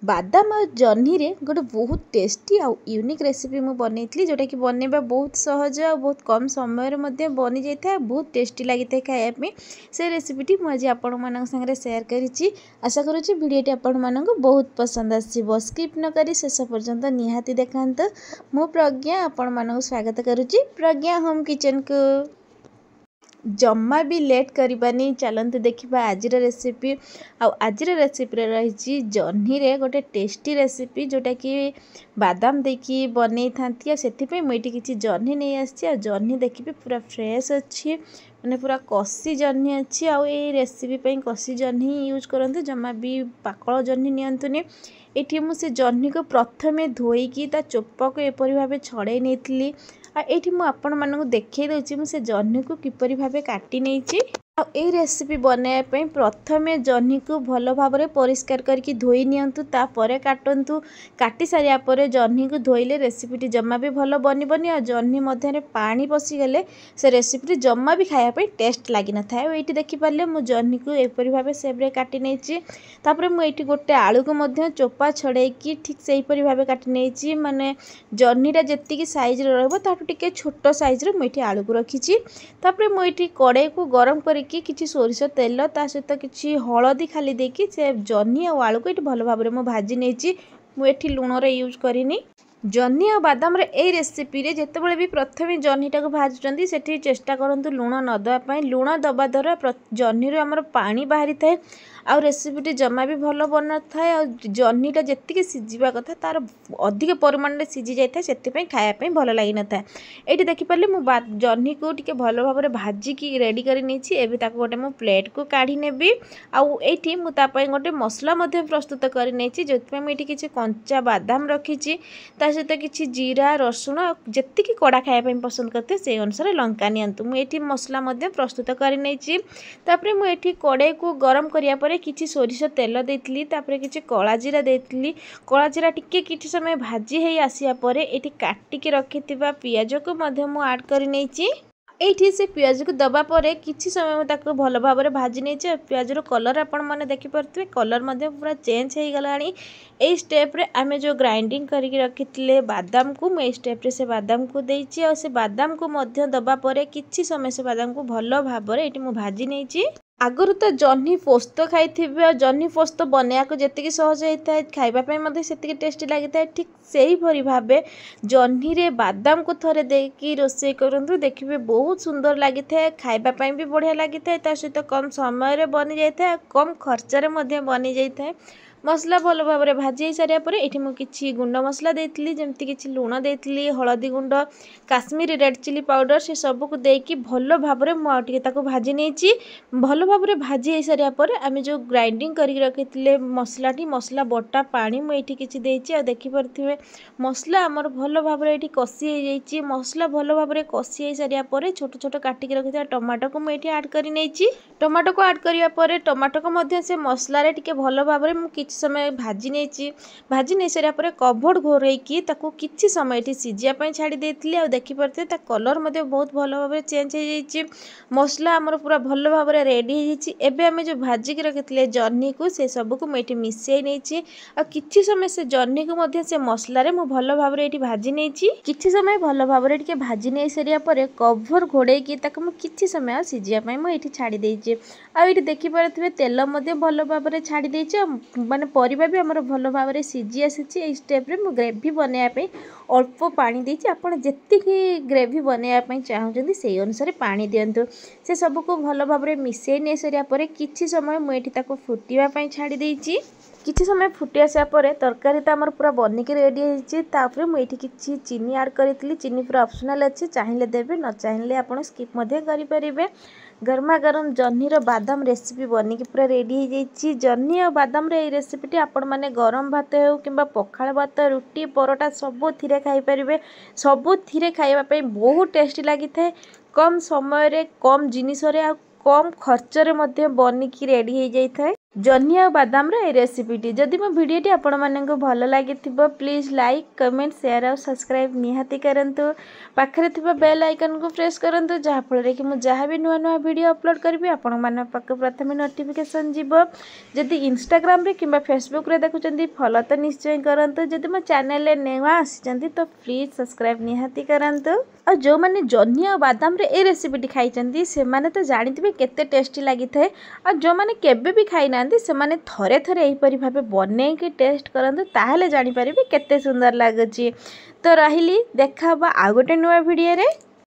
बादाम और जह्नी रे गोटे बहुत टेस्टी आउ यूनिक रेसिपी मु बनई जोटा कि बनवा बहुत सहज और बहुत कम समय बनी जाए बहुत टेस्टी लगी था खायापी से रेसिपीटी मुझे आपण मान सागर सेयार करी आशा करुँची भिडटी आपण मान बहुत पसंद आसो स्किप न करी शेष पर्यंत निहाती देखा मु प्रज्ञा आपण मान स्वागत करुँची प्रज्ञा होम किचन को जम्मा भी लेट करबानी चलते देखा आज रेसिपी आज रेसिपी रही जह्नी रे गोटे टेस्टी रेसिपी जोटा कि बादाम देखी बनई था से मुझे किसी जह्नी नहीं आसी जह्नी देखिए पूरा फ्रेश अच्छी मैंने पूरा कसी जह्नी अच्छी आउ रेसिपी कसी जह्नी यूज करते जमा भी पाकल जह्नी नियंतुनी ये मुझे जह्नी को प्रथमे धोईकी ता चोपा को एपरी भाव छड़े नहीं ये मुझे मानक देखई दूसरी मुझे जह्नी को किपरि भाव काटी नहीं ये रेसिपी बनायापी प्रथमे जह्नी को भल भाव परिष्कार करके धोई नियंतु तापर काटंतु काटी सारिया पर जह्नी को धोइले रेसिपीटी जमा भी भल बनबनी और जह्नी मध्य पानी पशिगले से रेसिपीटी जमा भी खायापी टेस्ट लगी न था ये देखिपारे मु जह्नी को एपरी भाव सेब्रे काटी नहीं तापर मुझे गोटे आलू को चोपा छड़ेकी ठीक से भाव काटी नहीं माने जह्नीटा जी सैज रे छोट सैज मुझे आलू को रखी मुझे कड़े को गरम कर किसी सोरिष तेल ता सहित किसी हलदी खाली देकी से जह्नी और आलू को ये भल भाव में भाजी नहीं मुझे लुण यूज करनी जह्नी और बादाम ए रेसिपी रे जितेबाला भी प्रथम जह्नीटा को भाजुंट से चेष्टा करूँ लुण न दवापाई लुण दबा द्वारा जह्नी आमर पानी बाहरी थाए आ रेसिपीटी जमा भी भल बन था जह्नीटा जी सीझा कथा तार अधिक परिमाण में सीझी जाए से खायापी भल लगी न था ये देखिपारे मुझे जह्नी को टी भल भाव में भाजिकी रेडी कर गोटे मु प्लेट को काढ़ी नेबी आईटी मुझे गोटे मसला प्रस्तुत कर जो मुझे किसी कंचा बादाम रखी सहित किसी जीरा रसुण जी कड़ा खायापी पसंद करते से अनुसार लंका नियंतु मुझे मसला प्रस्तुत कर मुझे कड़े को गरम करिया किसी सोरिष तेल देती किसी कला जीरा देती कला जीरा टिके किसी समय भाजी है आसिया पर ये काटिकी रखि पियाज को आड कर ये से पियाज को दबा पर किसी समय मुझे भल भाव में भाजी नहीं पियाज कलर आपण मैंने देखिपे कलर पूरा चेंज हो गला ये स्टेप रे आमे जो ग्राइंडिंग करके रखी बादाम को मुझे स्टेप रे से बादाम को देती और से बादाम को दबा पर किसी समय से बादाम को भल भाव में ये भाजी नहीं आगुरी तो जह्नी पोस्त खाई जह्नी पोस्त बनवाक जी सहज होता है खावाई से टेस्टी लगी था ठीक से ही भाव जह्नी रे बादाम को थरे देकी रोसे करूँ देखिए बहुत सुंदर लगी था खावाई भी बढ़िया लगी था सहित कम समय बनी जाए कम खर्चर बनी जाए मसला भल भाव में भाजी सारा पर ये मुझे गुंड मसला देती जमती किसी लुण देती हलदी गुंड काश्मीरी रेड चिली पाउडर से सबको देकी भल भाव में मुझे भाजी नहीं भल भाव में भाजी सारा पर आम जो ग्राइंडिंग करके रखी मसलाटी मसला बटा पानी मुझे किसी देती देखिपे मसला आमर भल भाव में ये कषि हो मसला भल भाव में कषि सारा पर छोट छोट काटिक रखी टमाटो को मुझे आड कर टमाटो को आड करापर टमाटो को से मसलार टे भल भाव में समय भाजी नहीं सारा पर कभर घोरईकी किसी समय सीझापी छाड़ी देती और देखिपे कलर बहुत भल भाव में चेंज हो मसला आमर पूरा भल भाव में रेडी होबे आम जो भाजिक रखी जह्नी को से सबको मुझे मिसई नहीं और किसी समय से जह्नी को से मसलार मु भल भाव में भाजी नहीं किसी समय भल भाव में भाजी नहीं सारा पर कभर घोड़ेकी किसी समय सीझापी मुझे छाड़ी देती आठ देखिपे तेल भल भाव में छाड़ी देती माने परिबा भी आमर भल भाव में सीझी आसी स्टेप रे मु ग्रेवी बनायापी अल्प पानी देती आपड़ जी ग्रेवी बनायापी चाहते से अनुसार पानी दिंतु से सबको भल भाव में मिसई नहीं सारा पर किसी समय मुझे फुटापी छाड़ी देती किसी समय फुटी आसा पर तरकारी तो आमर पूरा बनिकी रेडी होपर मुझे किसी चीनी आड करी चीनी पूरा ऑप्शनल अच्छे चाहिए देवे न चाहिए आप स्किप करें गरमा गरम जह्नी बादाम रेसिपी बनिकी पूरा रेडी हो जह्नी और बादाम रे रेसिपीटी आपण मैंने गरम भात हो कि पखाल भात रुटी परोटा सबुथिरे खाईपारे सबुथिरे खाइबापी बहुत टेस्टी लगी था कम समय कम जिनिस कम खर्चरे बनिकी रेडी हो जाए जह्नी आ बादाम रे रेसिपीटी जदि मो भिडियोटी आपण मानक भल लगी प्लीज लाइक कमेंट शेयर और सब्सक्राइब निहाती करंतु पाखरे थिबा बेल आइकन को प्रेस करंतु जहाँ फल कि मुझे जहाँ भी नुआ नुआ वीडियो अपलोड करी आपण मान पाक प्रथम नोटिफिकेशन जीव जदि इंस्टाग्राम रे किंबा फेसबुक रे देखुचंदी फॉलो तो निश्चय करंतु जदि मो चैनल रे नेवा आसीचंदी तो प्लीज सब्सक्राइब निहाती करंतु और जो माने जह्नी आ बादाम रे ए रेसिपीटी खाइचंदी से माने तो जानिथिबे केते टेस्टी लागि थाए और जो माने केबे भी खाइ नांदी से माने थरे थरे एही परि भाबे बनै के टेस्ट करंतु ताहले जानि परिबे केते सुंदर लागुची। तो रहिली देखा आ गोटे नुआ वीडियो रे।